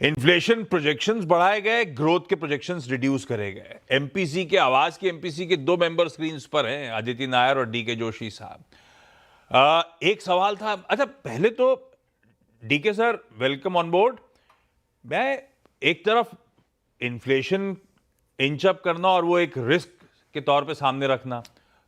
Inflation projections बढ़ाए गए, growth के प्रोजेक्शंस रिड्यूस करे गए। एमपीसी के आवाज की एमपीसी के दो मेंबर स्क्रीन पर हैं, अदिति नायर और डीके जोशी साहब। एक सवाल था, अच्छा पहले तो DK sir welcome on board. मैं एक तरफ इन्फ्लेशन इंच अप करना और वो एक रिस्क के तौर पे सामने रखना,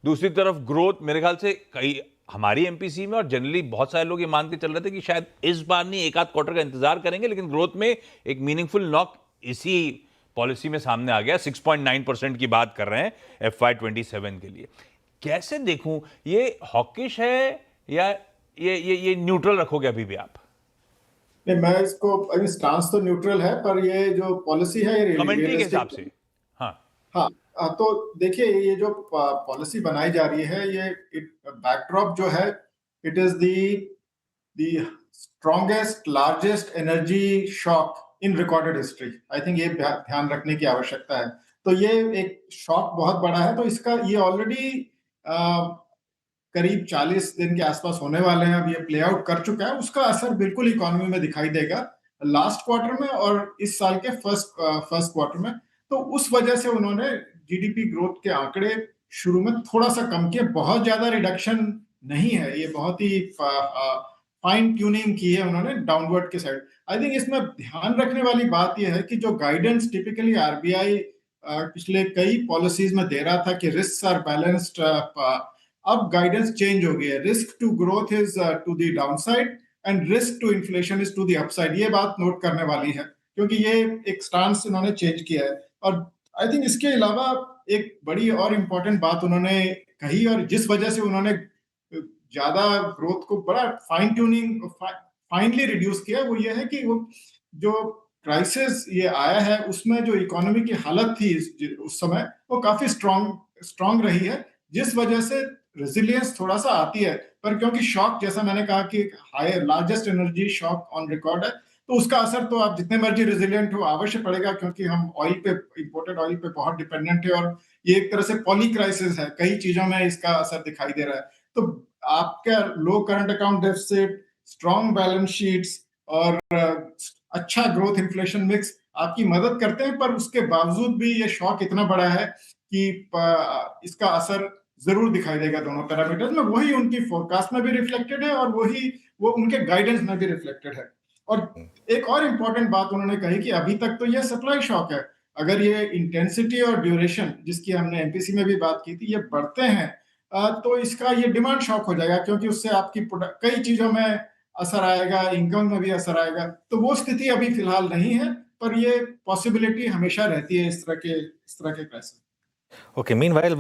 दूसरी तरफ ग्रोथ, मेरे ख्याल से कई हमारी एमपीसी में और जनरली बहुत सारे लोग ये मान के चल रहे थे कि शायद इस बार नहीं, एक आध क्वार्टर का इंतजार करेंगे, लेकिन ग्रोथ में एक मीनिंगफुल नॉक इसी पॉलिसी में सामने आ गया। 6.9% की बात कर रहे हैं FY27 के लिए। कैसे देखूं, ये हॉकिश है या ये न्यूट्रल रखोगे अभी भी आप? नहीं, मैं इसको अभी स्टांस तो न्यूट्रल है, पर ये जो पॉलिसी है ये कमेंट्री के हिसाब से। हाँ हाँ। तो देखिए, ये जो पॉलिसी बनाई जा रही है, ये बैकड्रॉप जो है, it is the strongest largest energy shock in recorded history. I think ये ध्यान रखने की आवश्यकता है। तो ये एक शॉक बहुत बड़ा है, तो इसका ये ऑलरेडी करीब 40 दिन के आसपास होने वाले हैं। अब ये प्ले आउट कर चुका है, उसका असर बिल्कुल इकोनॉमी में दिखाई देगा लास्ट क्वार्टर में और इस साल के फर्स्ट क्वार्टर में। तो उस वजह से उन्होंने जीडीपी ग्रोथ के आंकड़े शुरू में थोड़ा सा कम किए। बहुत ज्यादा रिडक्शन नहीं है, ये बहुत ही फाइन ट्यूनिंग की है उन्होंने डाउनवर्ड के साइड। आई थिंक इसमें ध्यान रखने वाली बात यह है कि जो गाइडेंस टिपिकली आरबीआई पिछले कई पॉलिसीज में दे रहा था कि रिस्क आर बैलेंस्ड, अब गाइडेंस चेंज हो गई है। Risk to growth is to the downside and risk to inflation is to the upside. ये बात नोट करने वाली है, क्योंकि ये एक स्टांस इन्होंने चेंज किया है। और आई थिंक इसके अलावा एक बड़ी और इम्पोर्टेंट बात उन्होंने कही, और जिस वजह से उन्होंने ज्यादा ग्रोथ को बड़ा फाइन ट्यूनिंग फाइनली रिड्यूस किया, वो ये है कि वो जो क्राइसिस ये आया है उसमें जो इकोनॉमी की हालत थी उस समय, वो काफी स्ट्रांग रही है, जिस वजह से रेजिलियंस थोड़ा सा आती है। पर क्योंकि शॉक, जैसा मैंने कहा कि high largest energy shock on record है, तो उसका असर तो आप जितने मर्जी रेजिलियंट हो अवश्य पड़ेगा, क्योंकि हम ऑयल पे, इंपोर्टेड ऑयल पे बहुत डिपेंडेंट है, और ये एक तरह से पॉली क्राइसिस है, कई चीजों में इसका असर दिखाई दे रहा है। तो आपका low current account deficit, strong balance sheets और अच्छा ग्रोथ इन्फ्लेशन मिक्स आपकी मदद करते हैं, पर उसके बावजूद भी ये शॉक इतना बड़ा है कि इसका असर जरूर दिखाई देगा दोनों पैरामीटर्स में। वही उनकी फोरकास्ट में भी रिफ्लेक्टेड है और वही वो उनके गाइडेंस में भी रिफ्लेक्टेड है। और एक और इम्पोर्टेंट बात उन्होंने कही कि अभी तक तो ये सप्लाई शॉक है, अगर ये इंटेंसिटी और ड्यूरेशन, जिसकी हमने एमपीसी में भी बात की थी, ये बढ़ते हैं तो इसका ये डिमांड शॉक हो जाएगा, क्योंकि उससे आपकी कई चीजों में असर आएगा, इनकम में भी असर आएगा। तो वो स्थिति अभी फिलहाल नहीं है, पर ये पॉसिबिलिटी हमेशा रहती है इस तरह के क्राइसिस। Okay, meanwhile